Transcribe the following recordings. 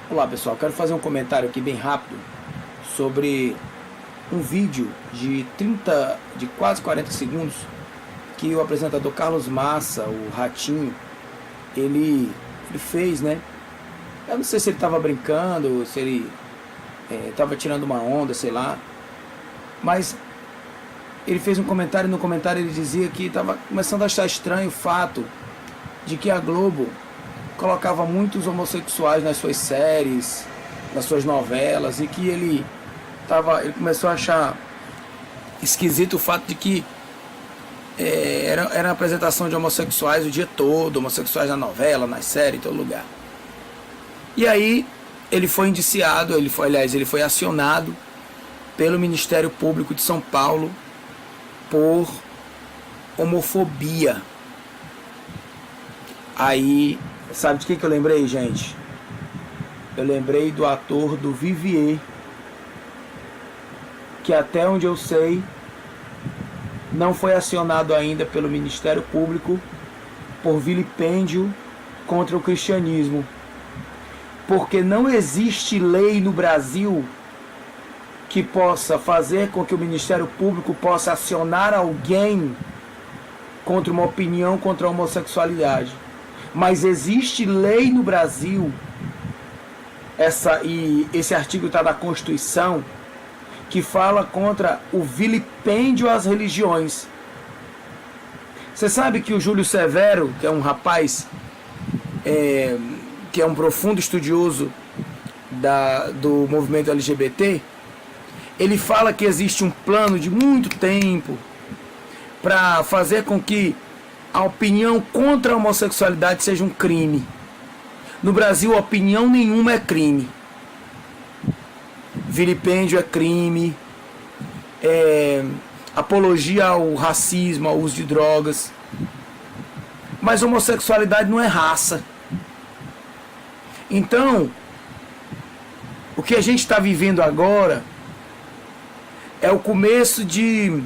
Olá pessoal, quero fazer um comentário aqui bem rápido sobre um vídeo de quase 40 segundos que o apresentador Carlos Massa, o Ratinho, ele fez, né? Eu não sei se ele estava brincando, se ele estava tirando uma onda, sei lá, mas ele fez um comentário e no comentário ele dizia que estava começando a achar estranho o fato de que a Globo colocava muitos homossexuais nas suas séries, nas suas novelas, e que ele começou a achar esquisito o fato de que era a apresentação de homossexuais o dia todo, homossexuais na novela, nas séries, em todo lugar. E aí ele foi indiciado, ele foi acionado pelo Ministério Público de São Paulo por homofobia. Aí, sabe de que eu lembrei, gente? Eu lembrei do ator do Vivier, que até onde eu sei não foi acionado ainda pelo Ministério Público por vilipêndio contra o cristianismo, porque não existe lei no Brasil que possa fazer com que o Ministério Público possa acionar alguém contra uma opinião contra a homossexualidade. Mas existe lei no Brasil, esse artigo está na Constituição, que fala contra o vilipêndio às religiões. Você sabe que o Júlio Severo, que é um rapaz que é um profundo estudioso do movimento LGBT, ele fala que existe um plano de muito tempo para fazer com que a opinião contra a homossexualidade seja um crime. No Brasil, opinião nenhuma é crime. Vilipêndio é crime, apologia ao racismo, ao uso de drogas. Mas homossexualidade não é raça. Então, o que a gente está vivendo agora é o começo de,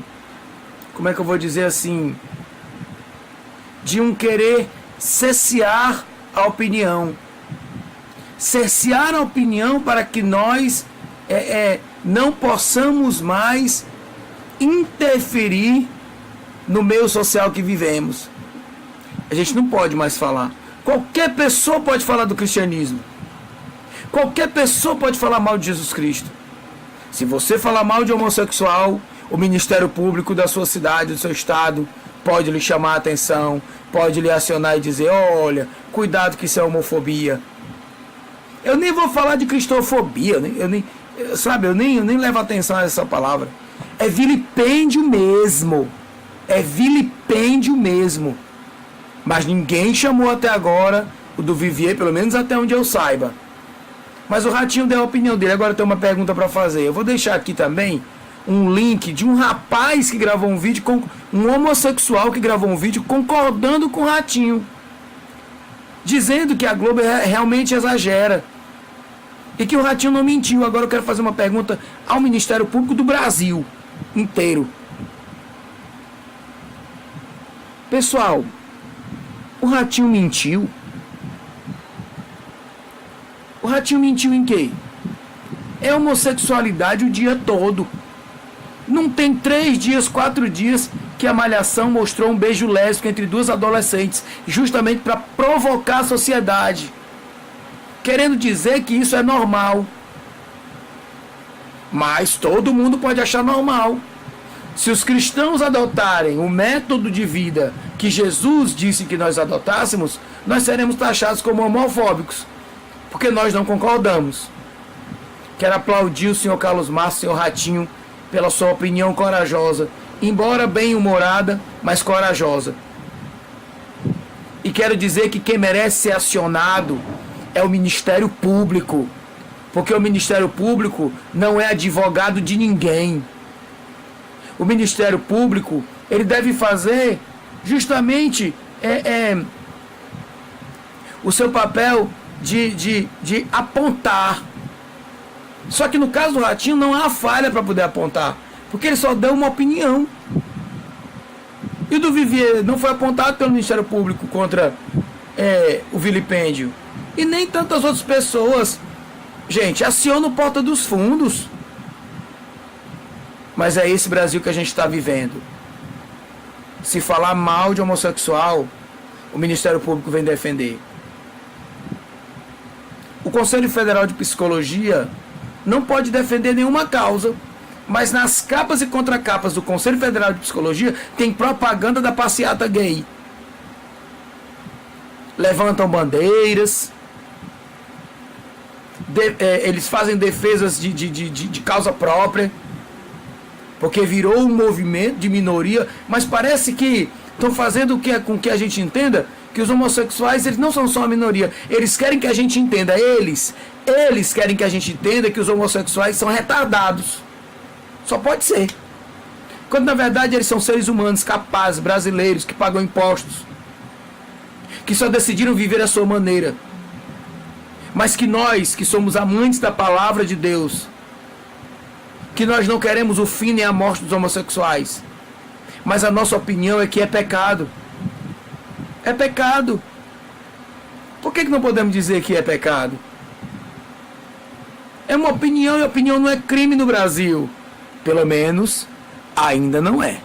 como é que eu vou dizer assim, de um querer cercear a opinião. Cercear a opinião para que nós não possamos mais interferir no meio social que vivemos. A gente não pode mais falar. Qualquer pessoa pode falar do cristianismo. Qualquer pessoa pode falar mal de Jesus Cristo. Se você falar mal de homossexual, o Ministério Público da sua cidade, do seu estado, pode lhe chamar a atenção, pode lhe acionar e dizer: olha, cuidado que isso é homofobia. Eu nem vou falar de cristofobia, eu nem levo atenção a essa palavra. É vilipêndio mesmo. É vilipêndio mesmo. Mas ninguém chamou até agora o do Vivier, pelo menos até onde eu saiba. Mas o Ratinho deu a opinião dele. Agora tem uma pergunta para fazer. Eu vou deixar aqui também um link de um rapaz que gravou um vídeo, um homossexual que gravou um vídeo concordando com o Ratinho, dizendo que a Globo realmente exagera e que o Ratinho não mentiu. Agora eu quero fazer uma pergunta ao Ministério Público do Brasil inteiro. Pessoal, o Ratinho mentiu? O Ratinho mentiu em quê? É homossexualidade o dia todo. Não tem 3 dias, 4 dias que a Malhação mostrou um beijo lésbico entre 2 adolescentes, justamente para provocar a sociedade, querendo dizer que isso é normal. Mas todo mundo pode achar normal. Se os cristãos adotarem o método de vida que Jesus disse que nós adotássemos, nós seremos taxados como homofóbicos, porque nós não concordamos. Quero aplaudir o senhor Carlos Massa, o senhor Ratinho, pela sua opinião corajosa, embora bem-humorada, mas corajosa. E quero dizer que quem merece ser acionado é o Ministério Público, porque o Ministério Público não é advogado de ninguém. O Ministério Público, ele deve fazer justamente o seu papel de apontar. Só que no caso do Ratinho não há falha para poder apontar, porque ele só deu uma opinião. E o do Vivier não foi apontado pelo Ministério Público contra o vilipêndio. E nem tantas outras pessoas Gente, aciona o Porta dos Fundos. Mas é esse Brasil que a gente está vivendo. Se falar mal de homossexual, o Ministério Público vem defender. O Conselho Federal de Psicologia não pode defender nenhuma causa, mas nas capas e contracapas do Conselho Federal de Psicologia tem propaganda da passeata gay. Levantam bandeiras, eles fazem defesas de causa própria, porque virou um movimento de minoria, mas parece que estão fazendo com que a gente entenda que os homossexuais, eles não são só uma minoria, eles querem que a gente entenda, eles querem que a gente entenda que os homossexuais são retardados. Só pode ser. Quando na verdade eles são seres humanos, capazes, brasileiros, que pagam impostos, que só decidiram viver a sua maneira. Mas que nós, que somos amantes da palavra de Deus, que nós não queremos o fim nem a morte dos homossexuais, mas a nossa opinião é que é pecado. É pecado. Por que não podemos dizer que é pecado? É uma opinião, e opinião não é crime no Brasil. Pelo menos, ainda não é.